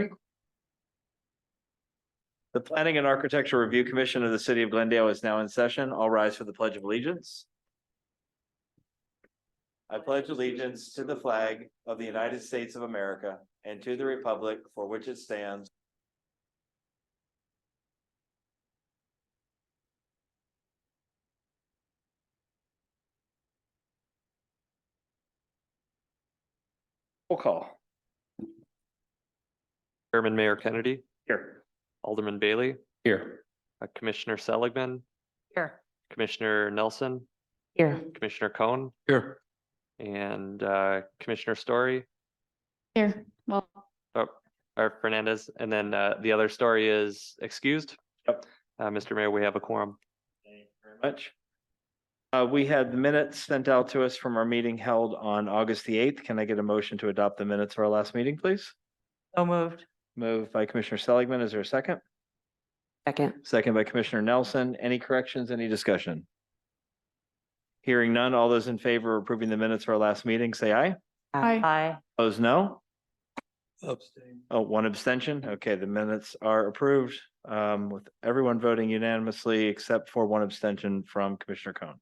right. The Planning and Architecture Review Commission of the City of Glendale is now in session. All rise for the Pledge of Allegiance. I pledge allegiance to the flag of the United States of America and to the republic for which it stands. Roll call. Chairman Mayor Kennedy, Here. Alderman Bailey, Here. Commissioner Seligman, Here. Commissioner Nelson, Here. Commissioner Cohn, Here. and Commissioner Story, Here. Well, or Fernandez, and then the other Story is excused. Yep. Mr. Mayor, we have a quorum. Thank you very much. We had the minutes sent out to us from our meeting held on August the 8th. Can I get a motion to adopt the minutes of our last meeting, please? so moved. Moved by Commissioner Seligman. Is there a second? Second. Second by Commissioner Nelson. Any corrections, any discussion? Hearing none, all those in favor of approving the minutes of our last meeting, say aye. Aye. Opposed, no? Oh, one abstention. Okay, the minutes are approved with everyone voting unanimously except for one abstention from Commissioner Cohn.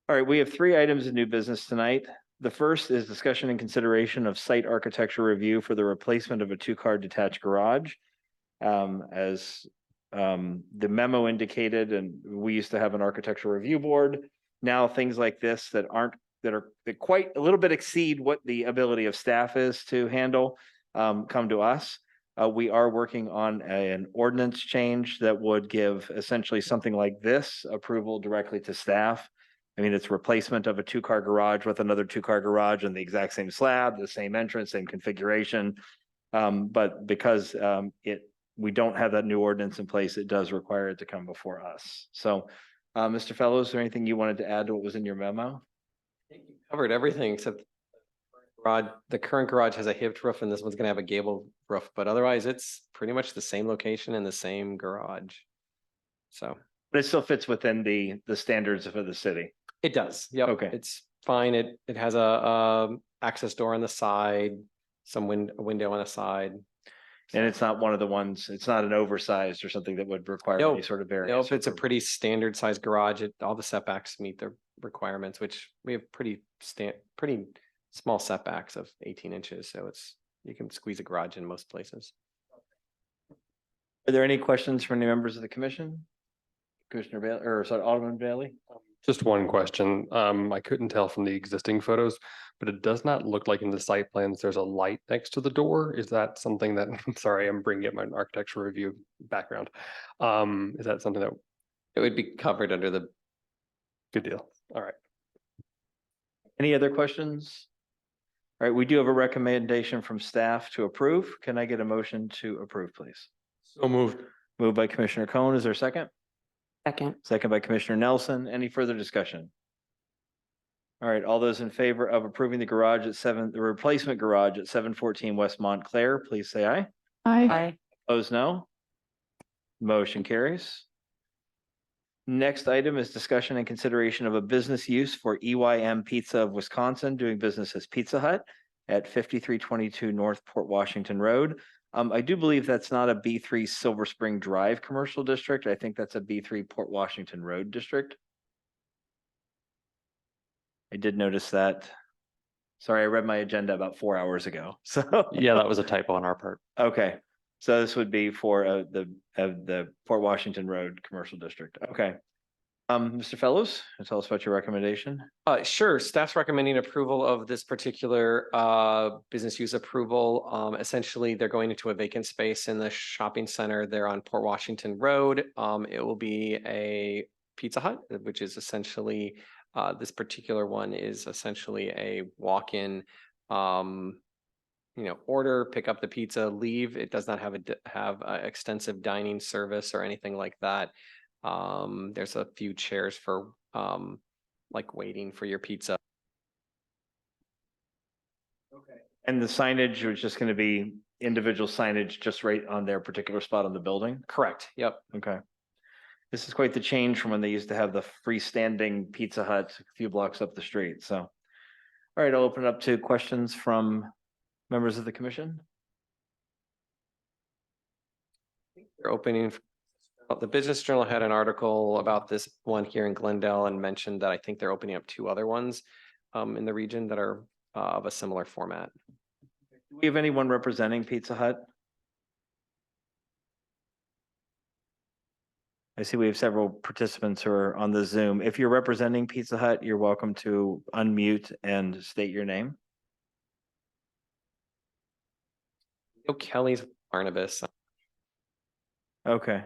All right, we have 3 items of new business tonight. The first is discussion and consideration of site architecture review for the replacement of a 2-car detached garage. As the memo indicated, and we used to have an architectural review board. Now things like this that quite a little bit exceed what the ability of staff is to handle come to us. We are working on an ordinance change that would give essentially something like this approval directly to staff. I mean, it's replacement of a 2-car garage with another 2-car garage on the exact same slab, the same entrance, same configuration. But because we don't have that new ordinance in place, it does require it to come before us. So, Mr. Fellows, is there anything you wanted to add to what was in your memo? Covered everything except the current garage has a hipped roof and this one's gonna have a gable roof, but otherwise it's pretty much the same location and the same garage. So. But it still fits within the standards of the city. It does, yep. Okay. It's fine. It has a access door on the side, some window on the side. And it's not one of the ones, it's not an oversized or something that would require Nope. any sort of variance. Nope, it's a pretty standard sized garage. All the setbacks meet the requirements, which we have pretty small setbacks of 18 inches. So you can squeeze a garage in most places. Are there any questions from any members of the commission? Commissioner Bailey, or sorry, Alderman Bailey? Just one question. I couldn't tell from the existing photos, but it does not look like in the site plans, there's a light next to the door. Is that something that, sorry, I'm bringing up my architectural review background. Is that something that It would be covered under the. good deal? All right. Any other questions? All right, we do have a recommendation from staff to approve. Can I get a motion to approve, please? So moved. Moved by Commissioner Cohn. Is there a second? Second. Second by Commissioner Nelson. Any further discussion? All right, all those in favor of approving the replacement garage at 714 West Montclair, please say aye. Aye. Opposed, no. Motion carries. Next item is discussion and consideration of a business use for EYM Pizza of Wisconsin, doing business as Pizza Hut at 5322 North Port Washington Road. I do believe that's not a B3 Silver Spring Drive commercial district. I think that's a B3 Port Washington Road district. I did notice that. Sorry, I read my agenda about 4 hours ago. So Yeah, that was a typo on our part. okay, so this would be for the Port Washington Road commercial district. Okay. Mr. Fellows, tell us about your recommendation. Sure. Staff's recommending approval of this particular business use approval. Essentially, they're going into a vacant space in the shopping center there on Port Washington Road. It will be a Pizza Hut, which is essentially this particular one is essentially a walk-in order, pick up the pizza, leave. It does not have a extensive dining service or anything like that. There's a few chairs for like waiting for your pizza. Okay. And the signage was just going to be individual signage just right on their particular spot on the building? Correct. Yep. Okay. This is quite the change from when they used to have the freestanding Pizza Hut a few blocks up the street. So, all right, I'll open it up to questions from members of the commission. They're opening. The Business Journal had an article about this one here in Glendale and mentioned that I think they're opening up 2 other ones in the region that are of a similar format. Do we have anyone representing Pizza Hut? I see we have several participants who are on the Zoom. If you're representing Pizza Hut, you're welcome to unmute and state your name. Oh, Kelly's Barnabas. Okay.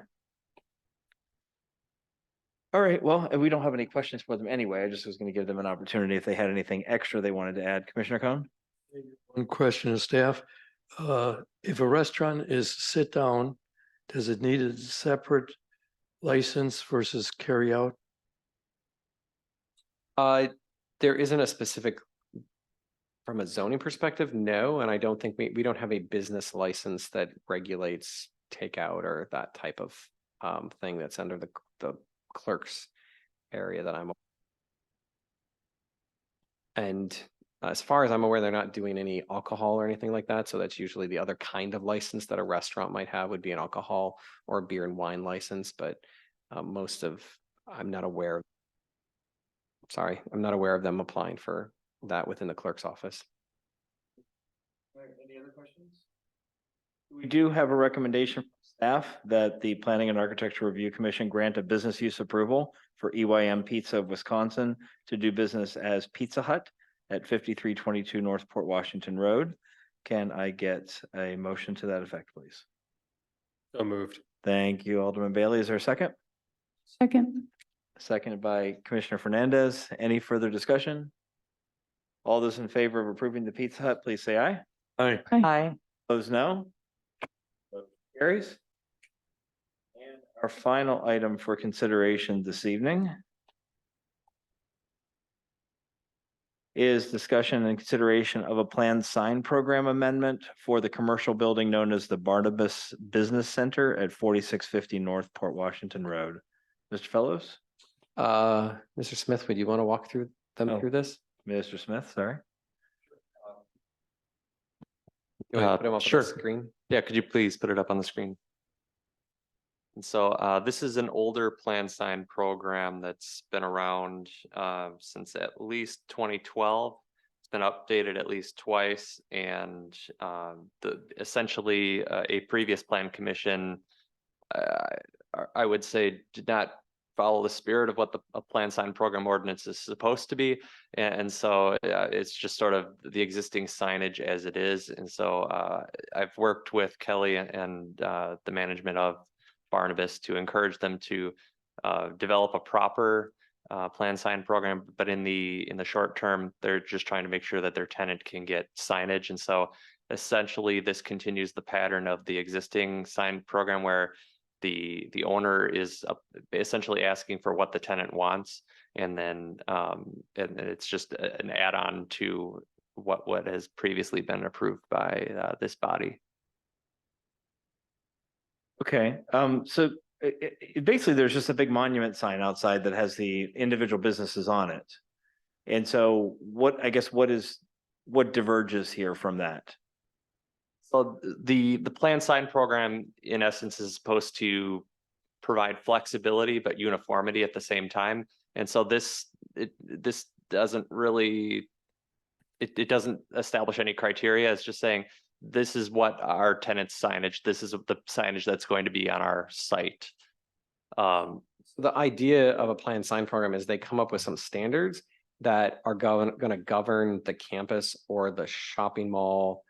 All right, well, we don't have any questions for them anyway. I just was going to give them an opportunity if they had anything extra they wanted to add. Commissioner Cohn? One question of staff. If a restaurant is sit down, does it need a separate license versus carry out? There isn't a specific, from a zoning perspective, no, and I don't think we don't have a business license that regulates takeout or that type of thing that's under the clerk's area that I'm. And as far as I'm aware, they're not doing any alcohol or anything like that. So that's usually the other kind of license that a restaurant might have would be an alcohol or a beer and wine license. But I'm not aware. Sorry, I'm not aware of them applying for that within the clerk's office. Any other questions? We do have a recommendation from staff that the Planning and Architecture Review Commission grant a business use approval for EYM Pizza of Wisconsin to do business as Pizza Hut at 5322 North Port Washington Road. Can I get a motion to that effect, please? So moved. Thank you, Alderman Bailey. Is there a second? Second. Seconded by Commissioner Fernandez. Any further discussion? All those in favor of approving the Pizza Hut, please say aye. Aye. Aye. Opposed, no. Motion carries. And our final item for consideration this evening is discussion and consideration of a planned sign program amendment for the commercial building known as the Barnabas Business Center at 4650 North Port Washington Road. Mr. Fellows? Mr. Smith, would you want to walk through through this? Mr. Smith, sorry. You want to put him up on Sure. the screen? Yeah, could you please put it up on the screen? And so this is an older plan sign program that's been around since at least 2012. It's been updated at least twice, and essentially a previous plan commission, I would say, did not follow the spirit of what a plan sign program ordinance is supposed to be. And so it's just sort of the existing signage as it is. And so I've worked with Kelly and the management of Barnabas to encourage them to develop a proper plan sign program, but in the short term, they're just trying to make sure that their tenant can get signage. And so essentially this continues the pattern of the existing sign program where the owner is essentially asking for what the tenant wants, and then and it's just an add-on to what has previously been approved by this body. Okay, so basically there's just a big monument sign outside that has the individual businesses on it. And so what diverges here from that? So the plan sign program in essence is supposed to provide flexibility but uniformity at the same time. And so this doesn't really, it doesn't establish any criteria. It's just saying this is what our tenant's signage, this is the signage that's going to be on our site. The idea of a planned sign program is they come up with some standards that are going to govern the campus or the shopping mall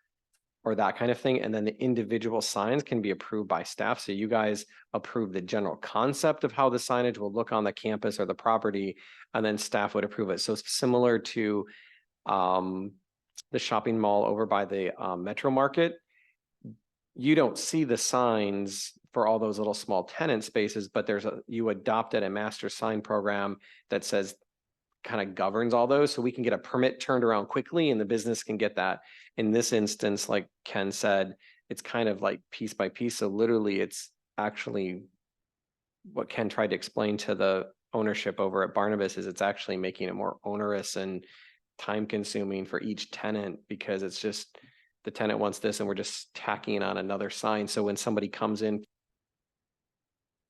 or that kind of thing. And then the individual signs can be approved by staff. So you guys approve the general concept of how the signage will look on the campus or the property, and then staff would approve it. So it's similar to the shopping mall over by the Metro Market. You don't see the signs for all those little small tenant spaces, but you adopted a master sign program that says kind of governs all those, so we can get a permit turned around quickly and the business can get that. In this instance, like Ken said, it's kind of like piece by piece. So literally it's actually what Ken tried to explain to the ownership over at Barnabas is it's actually making it more onerous and time consuming for each tenant, because it's just the tenant wants this and we're just tacking on another sign. So when somebody comes in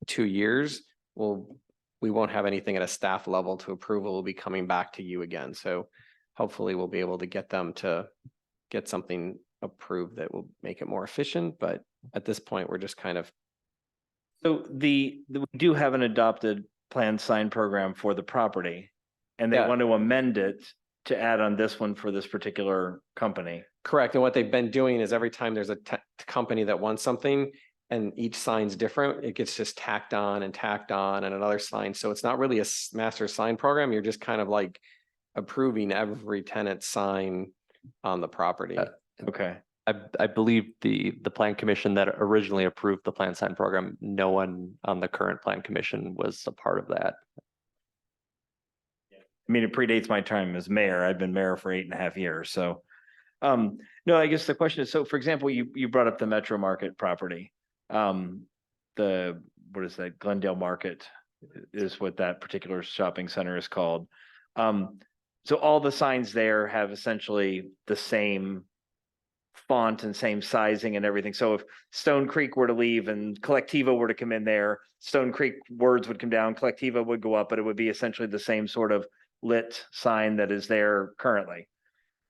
2 years, we won't have anything at a staff level to approval. We'll be coming back to you again. So hopefully we'll be able to get them to get something approved that will make it more efficient. But at this point, we're just kind of, So we do have an adopted plan sign program for the property. And they Yeah. want to amend it to add on this one for this particular company. correct. And what they've been doing is every time there's a company that wants something and each sign's different, it gets just tacked on and another sign. So it's not really a master sign program. You're just kind of like approving every tenant sign on the property. Okay. I believe the plan commission that originally approved the plan sign program, no one on the current plan commission was a part of that. I mean, it predates my time as mayor. I've been mayor for 8.5 years, so. No, I guess the question is, so for example, you brought up the Metro Market property. What is that? Glendale Market is what that particular shopping center is called. So all the signs there have essentially the same font and same sizing and everything. So if Stone Creek were to leave and Collectiva were to come in there, Stone Creek words would come down, Collectiva would go up, but it would be essentially the same sort of lit sign that is there currently.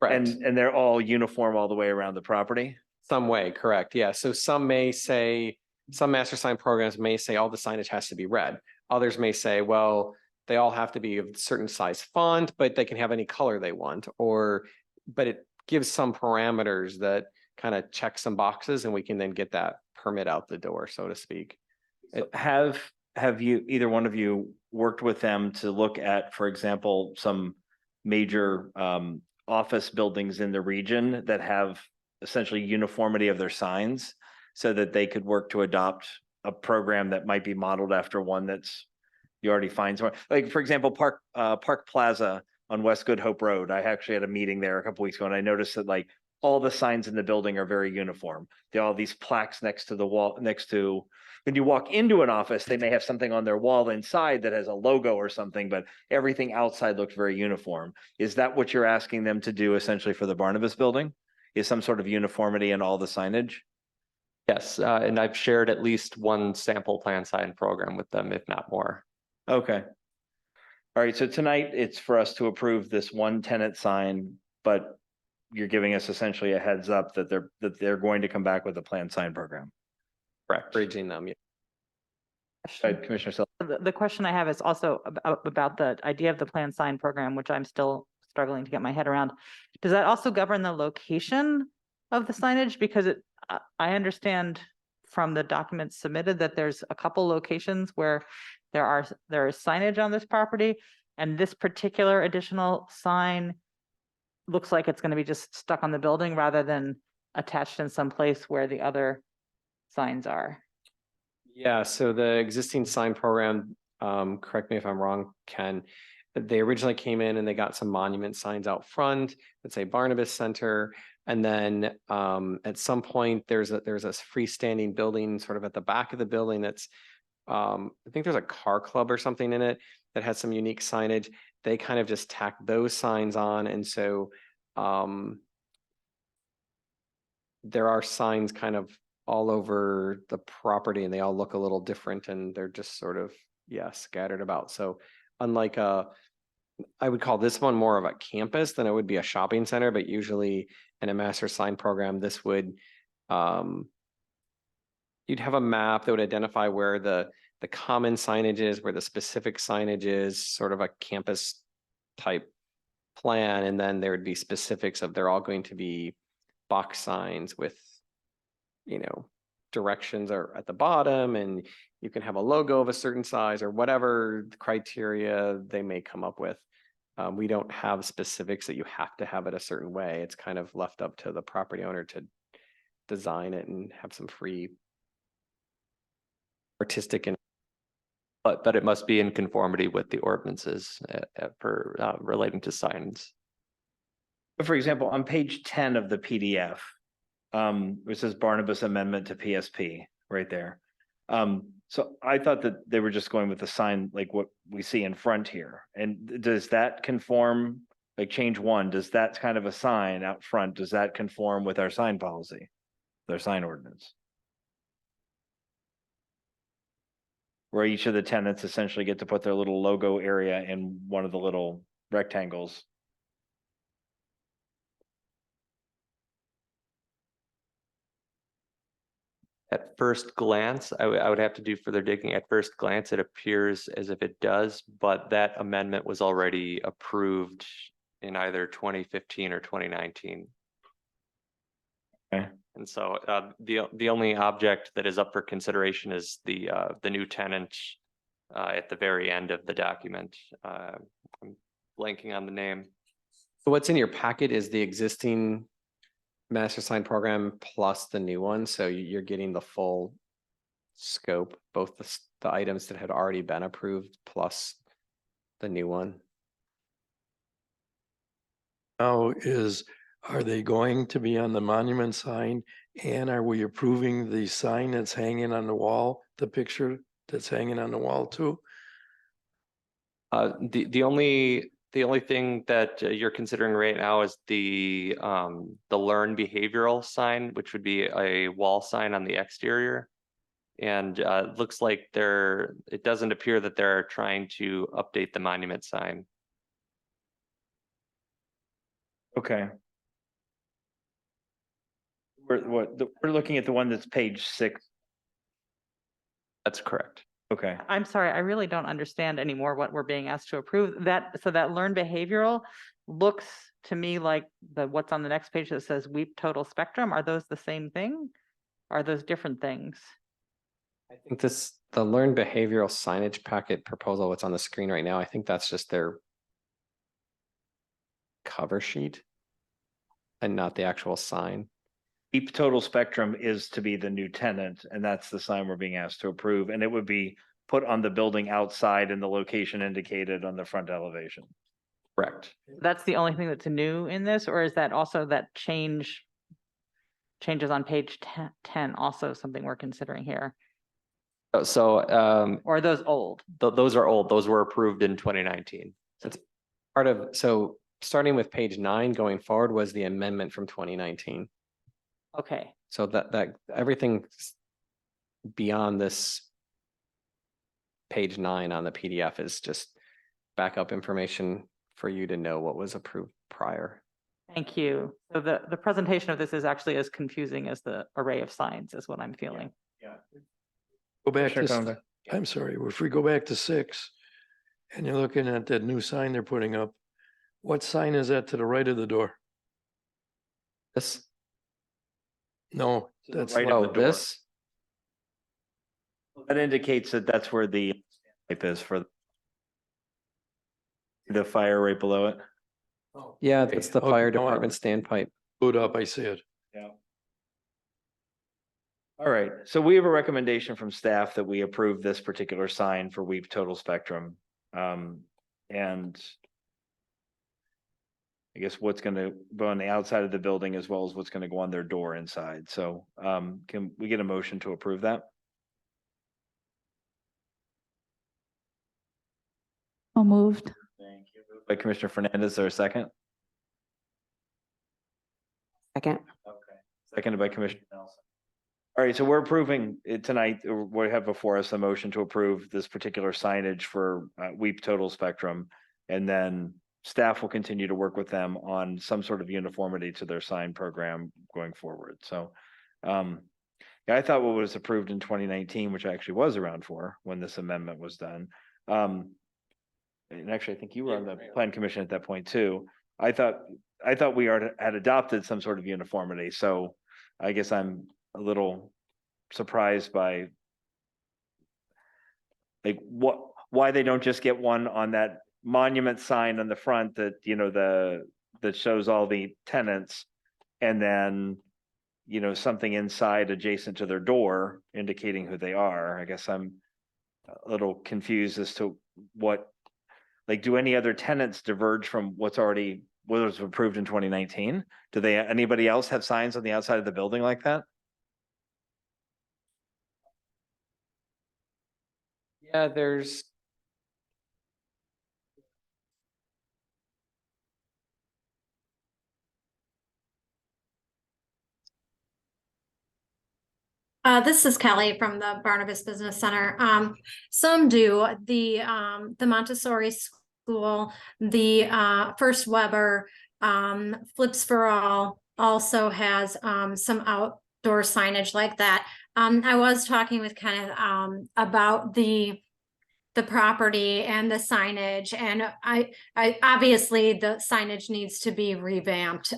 Correct. And they're all uniform all the way around the property? Some way, correct. Yeah. So some may say, some master sign programs may say all the signage has to be red. Others may say, well, they all have to be of certain size font, but they can have any color they want, but it gives some parameters that kind of check some boxes and we can then get that permit out the door, so to speak. Have you, either one of you, worked with them to look at, for example, some major office buildings in the region that have essentially uniformity of their signs so that they could work to adopt a program that might be modeled after one that's you already find somewhere? Like, for example, Park Plaza on West Good Hope Road. I actually had a meeting there a couple weeks ago and I noticed that like all the signs in the building are very uniform. They all have these plaques next to the wall, next to, when you walk into an office, they may have something on their wall inside that has a logo or something, but everything outside looks very uniform. Is that what you're asking them to do essentially for the Barnabas building? Is some sort of uniformity in all the signage? Yes, and I've shared at least one sample plan sign program with them, if not more. Okay. All right, so tonight it's for us to approve this one tenant sign, but you're giving us essentially a heads up that they're going to come back with a plan sign program. Correct. Bridging them. Yeah. Right, Commissioner Sil- The question I have is also about the idea of the plan sign program, which I'm still struggling to get my head around. Does that also govern the location of the signage? Because I understand from the documents submitted that there's a couple locations where there is signage on this property, and this particular additional sign looks like it's going to be just stuck on the building rather than attached in some place where the other signs are. Yeah, so the existing sign program, correct me if I'm wrong, Ken, they originally came in and they got some monument signs out front that say Barnabas Center. And then at some point, there's a freestanding building sort of at the back of the building that's, I think there's a car club or something in it that has some unique signage. They kind of just tack those signs on. And so there are signs kind of all over the property and they all look a little different and they're just sort of, yeah, scattered about. So unlike I would call this one more of a campus than it would be a shopping center, but usually in a master sign program, this would, you'd have a map that would identify where the common signage is, where the specific signage is, sort of a campus type plan. And then there would be specifics of they're all going to be box signs with, directions are at the bottom and you can have a logo of a certain size or whatever criteria they may come up with. We don't have specifics that you have to have it a certain way. It's kind of left up to the property owner to design it and have some free artistic and. But it must be in conformity with the ordinances for relating to signs. For example, on page 10 of the PDF, it says Barnabas Amendment to PSP right there. So I thought that they were just going with the sign like what we see in front here. And does that conform, like change 1, does that kind of a sign out front, does that conform with our sign policy, their sign ordinance? where each of the tenants essentially get to put their little logo area in one of the little rectangles. At first glance, I would have to do further digging. At first glance, it appears as if it does, but that amendment was already approved in either 2015 or 2019. Okay. And so the only object that is up for consideration is the new tenant at the very end of the document. I'm blanking on the name. So what's in your packet is the existing master sign program plus the new one, so you're getting the full scope, both the items that had already been approved plus the new one. Now are they going to be on the monument sign? And are we approving the sign that's hanging on the wall, the picture that's hanging on the wall too? The only thing that you're considering right now is the learn behavioral sign, which would be a wall sign on the exterior. And it looks like it doesn't appear that they're trying to update the monument sign. Okay. We're looking at the one that's page 6. That's correct. Okay. I'm sorry, I really don't understand anymore what we're being asked to approve. So that learn behavioral looks to me like what's on the next page that says WEEP total spectrum. Are those the same thing? Are those different things? I think the learn behavioral signage packet proposal, what's on the screen right now, I think that's just their cover sheet and not the actual sign. WEEP Total Spectrum is to be the new tenant, and that's the sign we're being asked to approve, and it would be put on the building outside in the location indicated on the front elevation. Correct. That's the only thing that's new in this, or is that also that changes on page 10 also something we're considering here? So Or are those old? those are old. Those were approved in 2019. So starting with page 9 going forward was the amendment from 2019. Okay, So that everything beyond this page 9 on the PDF is just backup information for you to know what was approved prior. thank you. So the presentation of this is actually as confusing as the array of signs is what I'm feeling. Yeah. Go back Commissioner to, Conga. I'm sorry, if we go back to 6 and you're looking at that new sign they're putting up, what sign is that to the right of the door? This, No, that's, right of the door. this, That indicates that that's where the pipe is for the fire right below it. yeah, that's the Okay, fire no, department standpipe. Boot up, I see it. Yeah. All right, so we have a recommendation from staff that we approve this particular sign for WEEP Total Spectrum. And I guess what's gonna go on the outside of the building as well as what's gonna go on their door inside. So can we get a motion to approve that? So moved. Thank you. Moved by Commissioner Fernandez, is there a second? Second. Okay. Seconded by Commissioner Nelson. All right, so we're approving it tonight. We have before us a motion to approve this particular signage for WEEP Total Spectrum. And then staff will continue to work with them on some sort of uniformity to their sign program going forward. So yeah, I thought what was approved in 2019, which I actually was around for when this amendment was done. And actually, I think you were on the plan commission at that point too. I thought we had adopted some sort of uniformity. So I guess I'm a little surprised by like why they don't just get one on that monument sign on the front that, you know, that shows all the tenants, and then, you know, something inside adjacent to their door indicating who they are. I guess I'm a little confused as to do any other tenants diverge from what was approved in 2019? Anybody else have signs on the outside of the building like that? Yeah, there's. This is Kelly from the Barnabas Business Center. Some do, the Montessori School, the First Weber, Flips for All also has some outdoor signage like that. I was talking with Kenneth about the property and the signage, and I obviously the signage needs to be revamped.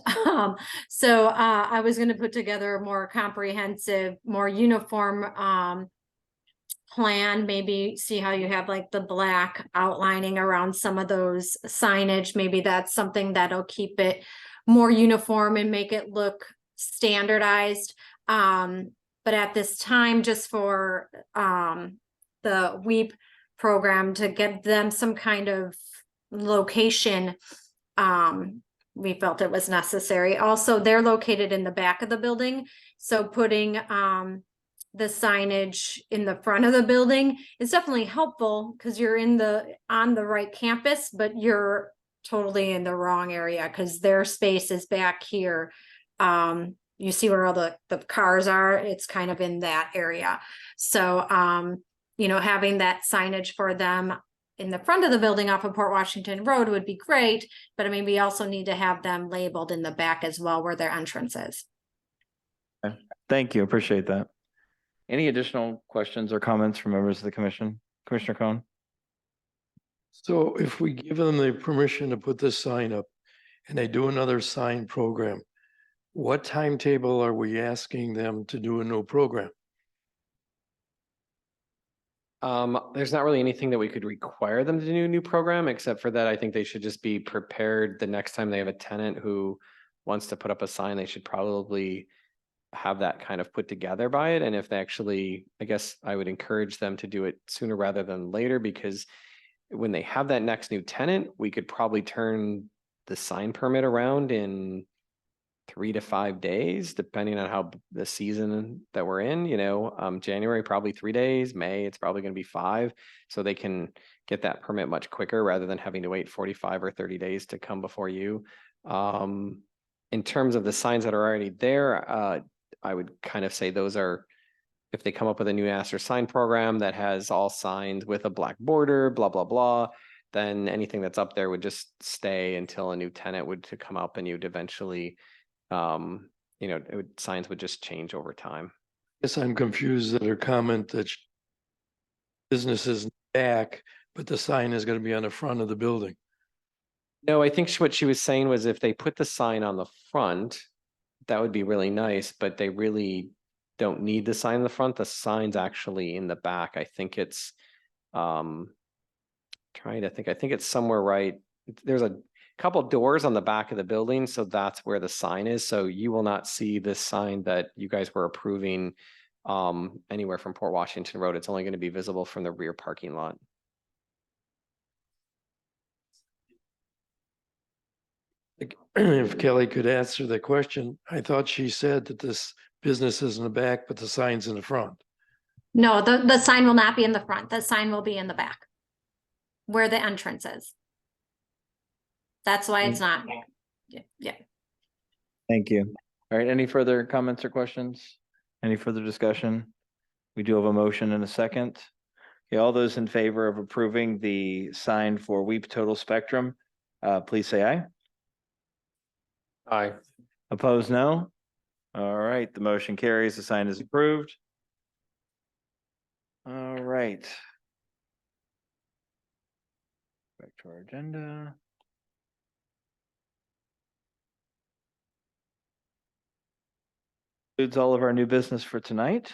So I was going to put together a more comprehensive, more uniform plan, maybe see how you have like the black outlining around some of those signage. Maybe that's something that'll keep it more uniform and make it look standardized. But at this time, just for the WEEP program, to get them some kind of location, we felt it was necessary. Also, they're located in the back of the building, so putting the signage in the front of the building is definitely helpful because you're on the right campus, but you're totally in the wrong area because their space is back here. You see where all the cars are, it's kind of in that area. So you know, having that signage for them in the front of the building off of Port Washington Road would be great, but I mean, we also need to have them labeled in the back as well where their entrance is. Okay. Thank you. Appreciate that. Any additional questions or comments from members of the commission? Commissioner Cohen? So if we give them the permission to put this sign up and they do another sign program, what timetable are we asking them to do a new program? There's not really anything that we could require them to do a new program, except for that I think they should just be prepared the next time they have a tenant who wants to put up a sign. They should probably have that kind of put together by it. And if they actually, I guess I would encourage them to do it sooner rather than later, because when they have that next new tenant, we could probably turn the sign permit around in 3 to 5 days, depending on how the season that we're in, you know, January, probably 3 days, May, it's probably going to be 5. So they can get that permit much quicker rather than having to wait 45 or 30 days to come before you. In terms of the signs that are already there, I would kind of say those are, if they come up with a new master sign program that has all signs with a black border, blah, blah, blah, then anything that's up there would just stay until a new tenant would to come up, and you'd eventually, you know, signs would just change over time. Yes, I'm confused at her comment that business is back, but the sign is going to be on the front of the building. No, I think what she was saying was if they put the sign on the front, that would be really nice, but they really don't need the sign in the front. The sign's actually in the back. I think it's, I think it's somewhere right. There's a couple doors on the back of the building, so that's where the sign is. So you will not see this sign that you guys were approving anywhere from Port Washington Road. It's only going to be visible from the rear parking lot. If Kelly could answer the question, I thought she said that this business is in the back, but the sign's in the front. No, the sign will not be in the front. The sign will be in the back where the entrance is. That's why it's not. Yeah. Thank you. All right, any further comments or questions? Any further discussion? We do have a motion and a second. Okay, all those in favor of approving the sign for WEEP Total Spectrum, please say aye. Aye. Opposed, no? All right, the motion carries. The sign is approved. All right. Back to our agenda. Concludes all of our new business for tonight.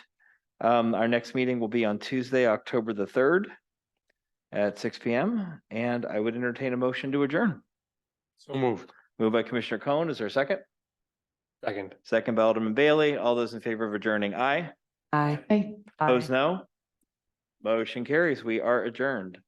Our next meeting will be on Tuesday, October the 3rd at 6 p.m. And I would entertain a motion to adjourn. So moved. Moved by Commissioner Cohen. Is there a second? Second. Second by Alderman Bailey. All those in favor of adjourning, aye. Aye. Opposed, no? Motion carries. We are adjourned.